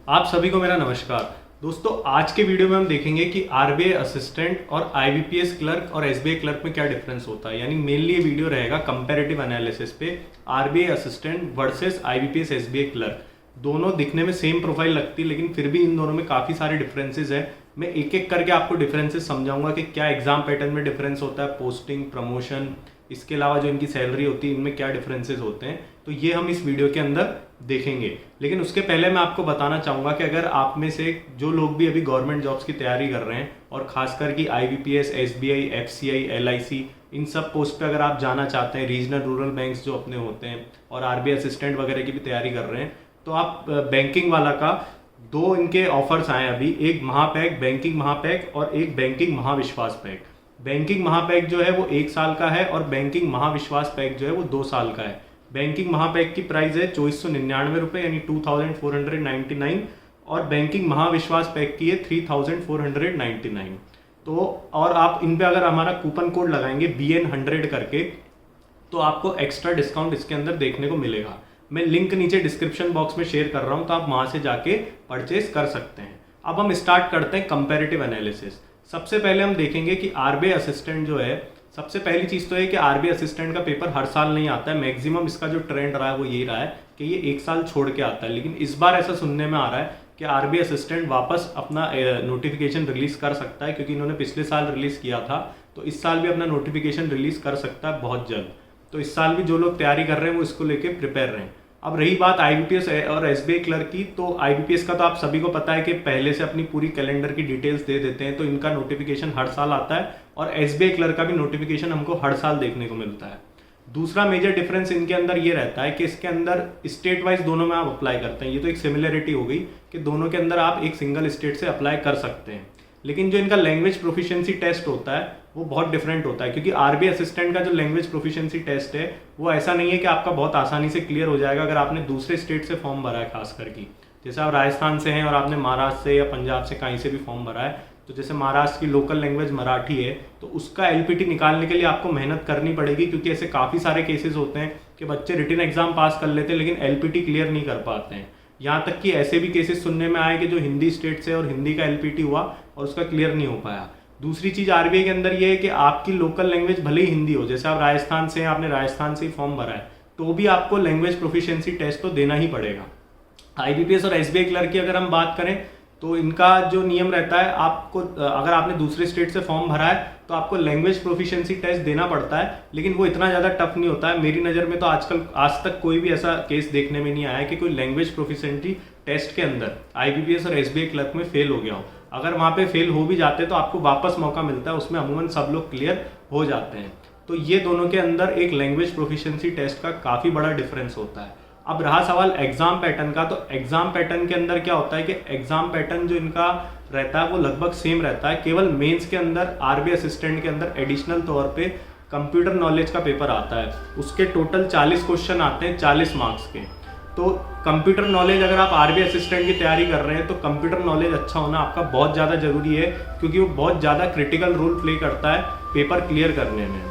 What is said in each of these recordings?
आप सभी को मेरा नमस्कार। दोस्तों, आज के वीडियो में हम देखेंगे कि आरबीआई असिस्टेंट और आईबीपीएस क्लर्क और एसबीआई क्लर्क में क्या डिफरेंस होता है। यानी मेनली ये वीडियो रहेगा कंपैरेटिव एनालिसिस पे RBI assistant versus IBPS SBI clerk. दोनों दिखने में सेम प्रोफाइल लगती है, लेकिन फिर भी इन दोनों में काफ़ी सारे डिफरेंसेस है। मैं एक एक करके आपको डिफरेंसेस समझाऊंगा कि क्या एग्जाम पैटर्न में डिफरेंस होता है, पोस्टिंग, प्रमोशन, इसके अलावा जो इनकी सैलरी होती है इनमें क्या डिफरेंसेस होते हैं। तो ये हम इस वीडियो के अंदर देखेंगे। लेकिन उसके पहले मैं आपको बताना चाहूँगा कि अगर आप में से जो लोग भी अभी गवर्नमेंट जॉब्स की तैयारी कर रहे हैं और खासकर कि आईबीपीएस, एसबीआई, एफसीआई, एलआईसी, इन सब पोस्ट पे अगर आप जाना चाहते हैं, रीजनल रूरल बैंक्स जो अपने होते हैं और आरबीआई असिस्टेंट वगैरह की भी तैयारी कर रहे हैं, तो आप बैंकिंग वाला का दो इनके ऑफर्स आए अभी, एक महापैक, बैंकिंग महापैक और एक बैंकिंग महाविश्वास पैक। बैंकिंग महापैक जो है वो 1 साल का है और बैंकिंग महाविश्वास पैक जो है वो 2 साल का है। बैंकिंग महापैक की प्राइस है 2499 रुपये यानी 2499 और बैंकिंग महाविश्वास पैक की है 3499। तो और आप इन पे अगर हमारा कूपन कोड लगाएंगे BN100 करके तो आपको एक्स्ट्रा डिस्काउंट इसके अंदर देखने को मिलेगा। मैं लिंक नीचे डिस्क्रिप्शन बॉक्स में शेयर कर रहा हूँ, तो आप वहाँ से जाके परचेज कर सकते हैं। अब हम स्टार्ट करते हैं कंपैरेटिव एनालिसिस। सबसे पहले हम देखेंगे कि आरबीआई असिस्टेंट जो है, सबसे पहली चीज़ तो है कि आरबीआई असिस्टेंट का पेपर हर साल नहीं आता है। मैक्सिमम इसका जो ट्रेंड रहा है वो यही रहा है कि ये 1 साल छोड़ के आता है। लेकिन इस बार ऐसा सुनने में आ रहा है कि आरबीआई असिस्टेंट वापस अपना नोटिफिकेशन रिलीज कर सकता है, क्योंकि इन्होंने पिछले साल रिलीज किया था, तो इस साल भी अपना नोटिफिकेशन रिलीज कर सकता है बहुत जल्द। तो इस साल भी जो लोग तैयारी कर रहे हैं वो इसको लेके प्रिपेयर रहें। अब रही बात आईबीपीएस और एसबीआई क्लर्क की, तो आईबीपीएस का तो आप सभी को पता है कि पहले से अपनी पूरी कैलेंडर की डिटेल्स दे देते हैं, तो इनका नोटिफिकेशन हर साल आता है और एसबीआई क्लर्क का भी नोटिफिकेशन हमको हर साल देखने को मिलता है। दूसरा मेजर डिफरेंस इनके अंदर ये रहता है कि इसके अंदर स्टेट वाइज दोनों में आप अप्लाई करते हैं। ये तो एक सिमिलरिटी हो गई कि दोनों के अंदर आप एक सिंगल स्टेट से अप्लाई कर सकते हैं। लेकिन जो इनका लैंग्वेज प्रोफिशिएंसी टेस्ट होता है वो बहुत डिफरेंट होता है, क्योंकि आरबीआई असिस्टेंट का जो लैंग्वेज प्रोफिशिएंसी टेस्ट है वो ऐसा नहीं है कि आपका बहुत आसानी से क्लियर हो जाएगा अगर आपने दूसरे स्टेट से फॉर्म भरा है। खास करके जैसे आप राजस्थान से हैं और आपने महाराष्ट्र से या पंजाब से कहीं से भी फॉर्म भरा है, तो जैसे महाराष्ट्र की लोकल लैंग्वेज मराठी है तो उसका एलपीटी निकालने के लिए आपको मेहनत करनी पड़ेगी, क्योंकि ऐसे काफ़ी सारे केसेस होते हैं कि बच्चे रिटन एग्जाम पास कर लेते हैं लेकिन एलपीटी क्लियर नहीं कर पाते हैं। यहाँ तक कि ऐसे भी केसेस सुनने में आए कि जो हिंदी स्टेट से और हिंदी का एलपीटी हुआ और उसका क्लियर नहीं हो पाया। दूसरी चीज़ आरबीआई के अंदर ये है कि आपकी लोकल लैंग्वेज भले ही हिंदी हो, जैसे आप राजस्थान से हैं, आपने राजस्थान से ही फॉर्म भरा है, तो भी आपको लैंग्वेज प्रोफिशिएंसी टेस्ट तो देना ही पड़ेगा। आईबीपीएस और एसबीआई क्लर्क की अगर हम बात करें तो इनका जो नियम रहता है, आपको अगर आपने दूसरे स्टेट से फॉर्म भरा है तो आपको लैंग्वेज प्रोफिशिएंसी टेस्ट देना पड़ता है, लेकिन वो इतना ज़्यादा टफ नहीं होता है। मेरी नज़र में तो आज तक कोई भी ऐसा केस देखने में नहीं आया कि कोई लैंग्वेज प्रोफिशिएंसी टेस्ट के अंदर आईबीपीएस और एसबीआई क्लर्क में फेल हो गया हो। अगर वहाँ पे फेल हो भी जाते तो आपको वापस मौका मिलता है, उसमें अमूमन सब लोग क्लियर हो जाते हैं। तो ये दोनों के अंदर एक लैंग्वेज प्रोफिशिएंसी टेस्ट का काफ़ी बड़ा डिफरेंस होता है। अब रहा सवाल एग्जाम पैटर्न का, तो एग्जाम पैटर्न के अंदर क्या होता है कि एग्जाम पैटर्न जो इनका रहता है वो लगभग सेम रहता है। केवल मेंस के अंदर आरबीआई असिस्टेंट के अंदर एडिशनल तौर पे कंप्यूटर नॉलेज का पेपर आता है। उसके टोटल 40 क्वेश्चन आते हैं 40 मार्क्स के। तो कंप्यूटर नॉलेज, अगर आप आरबीआई असिस्टेंट की तैयारी कर रहे हैं तो कंप्यूटर नॉलेज अच्छा होना आपका बहुत ज़्यादा जरूरी है, क्योंकि वो बहुत ज़्यादा क्रिटिकल रोल प्ले करता है पेपर क्लियर करने में।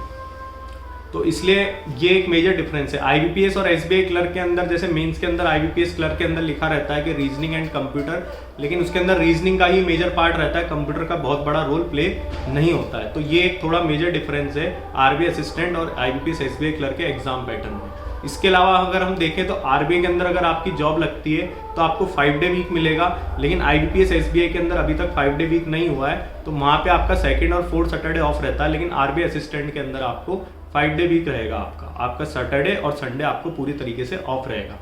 तो इसलिए ये एक मेजर डिफरेंस है। आईबीपीएस और एसबीआई क्लर्क के अंदर, जैसे मेंस के अंदर आईबीपीएस क्लर्क के अंदर लिखा रहता है कि रीजनिंग एंड कंप्यूटर, लेकिन उसके अंदर रीजनिंग का ही मेजर पार्ट रहता है, कंप्यूटर का बहुत बड़ा रोल प्ले नहीं होता है। तो ये एक थोड़ा मेजर डिफरेंस है आरबीआई असिस्टेंट और आईबीपीएस एसबीआई क्लर्क के एग्जाम पैटर्न में। इसके अलावा अगर हम देखें तो आरबीआई के अंदर अगर आपकी जॉब लगती है तो आपको 5 डे वीक मिलेगा, लेकिन आईबीपीएस एसबीआई के अंदर अभी तक 5 डे वीक नहीं हुआ है, तो वहाँ पे आपका सेकंड और फोर्थ सैटरडे ऑफ रहता है। लेकिन आरबीआई असिस्टेंट के अंदर आपको 5 डे वीक रहेगा, आपका सैटरडे और संडे आपको पूरी तरीके से ऑफ रहेगा।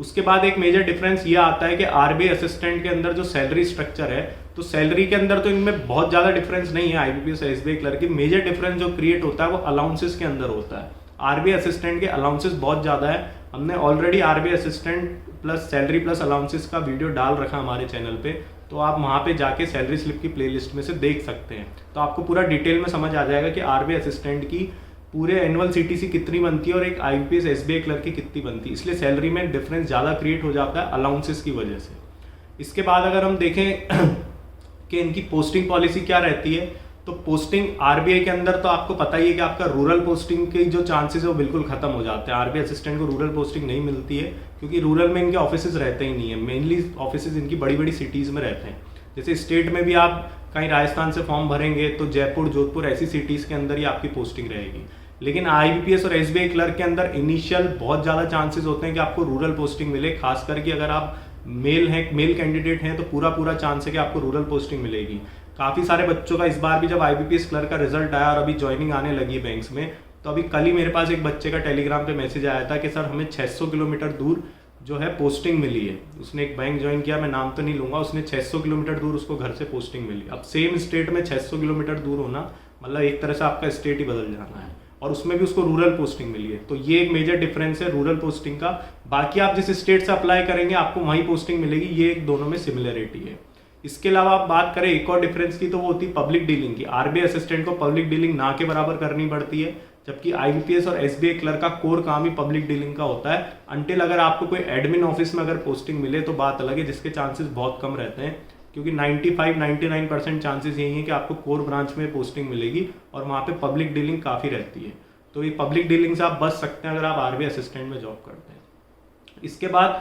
उसके बाद एक मेजर डिफरेंस ये आता है कि आरबीआई असिस्टेंट के अंदर जो सैलरी स्ट्रक्चर है, तो सैलरी के अंदर तो इनमें बहुत ज़्यादा डिफरेंस नहीं है आईबीपीएस और एसबीआई क्लर्क की। मेजर डिफरेंस जो क्रिएट होता है वो अलाउंसेस के अंदर होता है। आरबीआई असिस्टेंट के अलाउंसेस बहुत ज़्यादा है। हमने already RBI assistant plus salary plus allowances का वीडियो डाल रखा हमारे चैनल पे, तो आप वहाँ पे जाके सैलरी स्लिप की प्लेलिस्ट में से देख सकते हैं, तो आपको पूरा डिटेल में समझ आ जाएगा कि आरबीआई असिस्टेंट की पूरे एनुअल सीटीसी कितनी बनती है और एक आईबीपीएस एसबीआई क्लर्क की कितनी बनती है। इसलिए सैलरी में डिफरेंस ज़्यादा क्रिएट हो जाता है अलाउंसेस की वजह से। इसके बाद अगर हम देखें कि इनकी पोस्टिंग पॉलिसी क्या रहती है, तो पोस्टिंग आरबीआई के अंदर तो आपको पता ही है कि आपका रूरल पोस्टिंग के जो चांसेस है वो बिल्कुल खत्म हो जाते हैं। आरबीआई असिस्टेंट को रूरल पोस्टिंग नहीं मिलती है क्योंकि रूरल में इनके ऑफिसेज रहते ही नहीं है। मेनली ऑफिसेज इनकी बड़ी बड़ी सिटीज़ में रहते हैं। जैसे स्टेट में भी आप कहीं राजस्थान से फॉर्म भरेंगे तो जयपुर, जोधपुर ऐसी सिटीज़ के अंदर ही आपकी पोस्टिंग रहेगी। लेकिन आईबीपीएस और एसबीआई क्लर्क के अंदर इनिशियल बहुत ज़्यादा चांसेस होते हैं कि आपको रूरल पोस्टिंग मिले। खास करके अगर आप मेल कैंडिडेट हैं तो पूरा चांस है कि आपको रूरल पोस्टिंग मिलेगी। काफ़ी सारे बच्चों का इस बार भी जब आईबीपीएस क्लर्क का रिजल्ट आया और अभी ज्वाइनिंग आने लगी है बैंक्स में, तो अभी कल ही मेरे पास एक बच्चे का टेलीग्राम पे मैसेज आया था कि सर हमें 600 किलोमीटर दूर जो है पोस्टिंग मिली है। उसने एक बैंक ज्वाइन किया, मैं नाम तो नहीं लूँगा, उसने 600 किलोमीटर दूर उसको घर से पोस्टिंग मिली। अब सेम स्टेट में 600 किलोमीटर दूर होना मतलब एक तरह से आपका स्टेट ही बदल जाना है, और उसमें भी उसको रूरल पोस्टिंग मिली है। तो ये एक मेजर डिफरेंस है रूरल पोस्टिंग का। बाकी आप जिस स्टेट से अप्लाई करेंगे आपको वहीं पोस्टिंग मिलेगी, ये दोनों में सिमिलरिटी है। इसके अलावा आप बात करें एक और डिफरेंस की, तो वो होती है पब्लिक डीलिंग की। आरबीआई असिस्टेंट को पब्लिक डीलिंग ना के बराबर करनी पड़ती है, जबकि आईबीपीएस और एसबीआई क्लर्क का कोर काम ही पब्लिक डीलिंग का होता है। अनटिल अगर आपको कोई एडमिन ऑफिस में अगर पोस्टिंग मिले तो बात अलग है, जिसके चांसेस बहुत कम रहते हैं, क्योंकि 95-99% चांसेस यही है कि आपको कोर ब्रांच में पोस्टिंग मिलेगी और वहाँ पे पब्लिक डीलिंग काफ़ी रहती है। तो ये पब्लिक डीलिंग से आप बच सकते हैं अगर आप आरबीआई असिस्टेंट में जॉब करते हैं। इसके बाद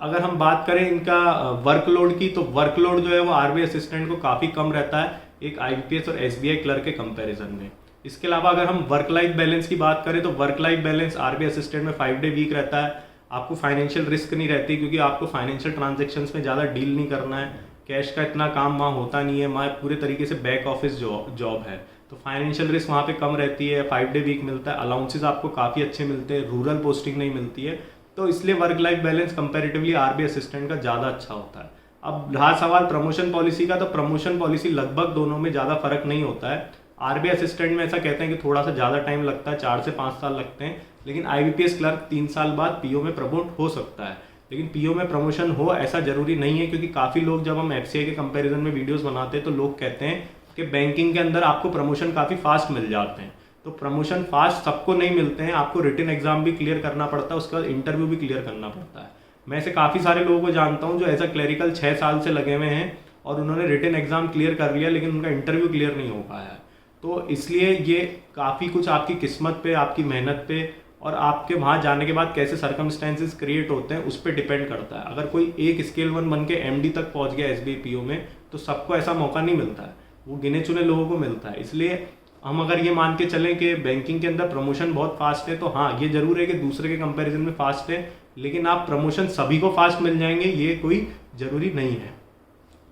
अगर हम बात करें इनका वर्कलोड की, तो वर्कलोड जो है वो आरबीआई असिस्टेंट को काफ़ी कम रहता है एक आईबीपीएस और एसबीआई क्लर्क के कंपैरिजन में। इसके अलावा अगर हम वर्क लाइफ बैलेंस की बात करें तो work life balance RBI assistant में 5 डे वीक रहता है। आपको फाइनेंशियल रिस्क नहीं रहती क्योंकि आपको फाइनेंशियल ट्रांजेक्शन्स में ज़्यादा डील नहीं करना है, कैश का इतना काम वहाँ होता नहीं है, वहाँ पूरे तरीके से बैक ऑफिस जॉब है, तो फाइनेंशियल रिस्क वहाँ पे कम रहती है। 5 डे वीक मिलता है, अलाउंसेस आपको काफ़ी अच्छे मिलते हैं, रूरल पोस्टिंग नहीं मिलती है, तो इसलिए work life balance comparatively RBI assistant का ज़्यादा अच्छा होता है। अब रहा सवाल प्रमोशन पॉलिसी का, तो प्रमोशन पॉलिसी लगभग दोनों में ज़्यादा फर्क नहीं होता है। आरबीआई असिस्टेंट में ऐसा कहते हैं कि थोड़ा सा ज़्यादा टाइम लगता है, 4 से 5 साल लगते हैं, लेकिन आईबीपीएस क्लर्क 3 साल बाद पीओ में प्रमोट हो सकता है। लेकिन पीओ में प्रमोशन हो ऐसा जरूरी नहीं है, क्योंकि काफ़ी लोग जब हम एफसीआई के कंपैरिजन में वीडियोस बनाते हैं तो लोग कहते हैं कि बैंकिंग के अंदर आपको प्रमोशन काफ़ी फास्ट मिल जाते हैं। तो प्रमोशन फास्ट सबको नहीं मिलते हैं, आपको रिटन एग्जाम भी क्लियर करना पड़ता है, उसके बाद इंटरव्यू भी क्लियर करना पड़ता है। मैं ऐसे काफ़ी सारे लोगों को जानता हूँ जो एज अ क्लरिकल 6 साल से लगे हुए हैं और उन्होंने रिटन एग्जाम क्लियर कर लिया, लेकिन उनका इंटरव्यू क्लियर नहीं हो पाया है। तो इसलिए ये काफ़ी कुछ आपकी किस्मत पे, आपकी मेहनत पे और आपके वहाँ जाने के बाद कैसे सर्कमस्टेंसेस क्रिएट होते हैं उस पर डिपेंड करता है। अगर कोई एक स्केल 1 बन के एमडी तक पहुँच गया एसबीआई पीओ में, तो सबको ऐसा मौका नहीं मिलता है, वो गिने चुने लोगों को मिलता है। इसलिए हम अगर ये मान के चलें कि बैंकिंग के अंदर प्रमोशन बहुत फास्ट है, तो हाँ ये जरूर है कि दूसरे के कंपैरिजन में फास्ट है, लेकिन आप प्रमोशन सभी को फास्ट मिल जाएंगे ये कोई ज़रूरी नहीं है।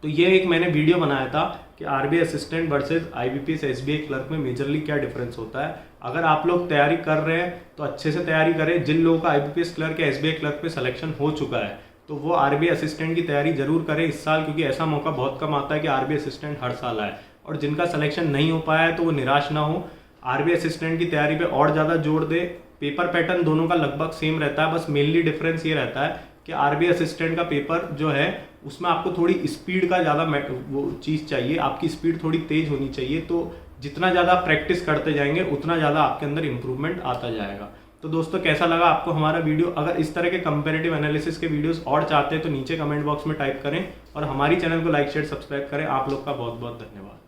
तो ये एक मैंने वीडियो बनाया था कि RBI assistant versus IBPS SBI clerk में मेजरली क्या डिफरेंस होता है। अगर आप लोग तैयारी कर रहे हैं तो अच्छे से तैयारी करें। जिन लोगों का आईबीपीएस क्लर्क या एसबीआई क्लर्क पे सिलेक्शन हो चुका है तो वो आरबीआई असिस्टेंट की तैयारी जरूर करें इस साल, क्योंकि ऐसा मौका बहुत कम आता है कि आरबीआई असिस्टेंट हर साल आए। और जिनका सिलेक्शन नहीं हो पाया है तो वो निराश ना हो, आरबीआई असिस्टेंट की तैयारी पे और ज़्यादा जोर दे। पेपर पैटर्न दोनों का लगभग सेम रहता है, बस मेनली डिफरेंस ये रहता है कि आरबीआई असिस्टेंट का पेपर जो है उसमें आपको थोड़ी स्पीड का ज़्यादा वो चीज़ चाहिए, आपकी स्पीड थोड़ी तेज़ होनी चाहिए। तो जितना ज़्यादा प्रैक्टिस करते जाएंगे उतना ज़्यादा आपके अंदर इंप्रूवमेंट आता जाएगा। तो दोस्तों कैसा लगा आपको हमारा वीडियो? अगर इस तरह के कंपैरेटिव एनालिसिस के वीडियोस और चाहते हैं तो नीचे कमेंट बॉक्स में टाइप करें और हमारी चैनल को लाइक शेयर सब्सक्राइब करें। आप लोग का बहुत बहुत धन्यवाद।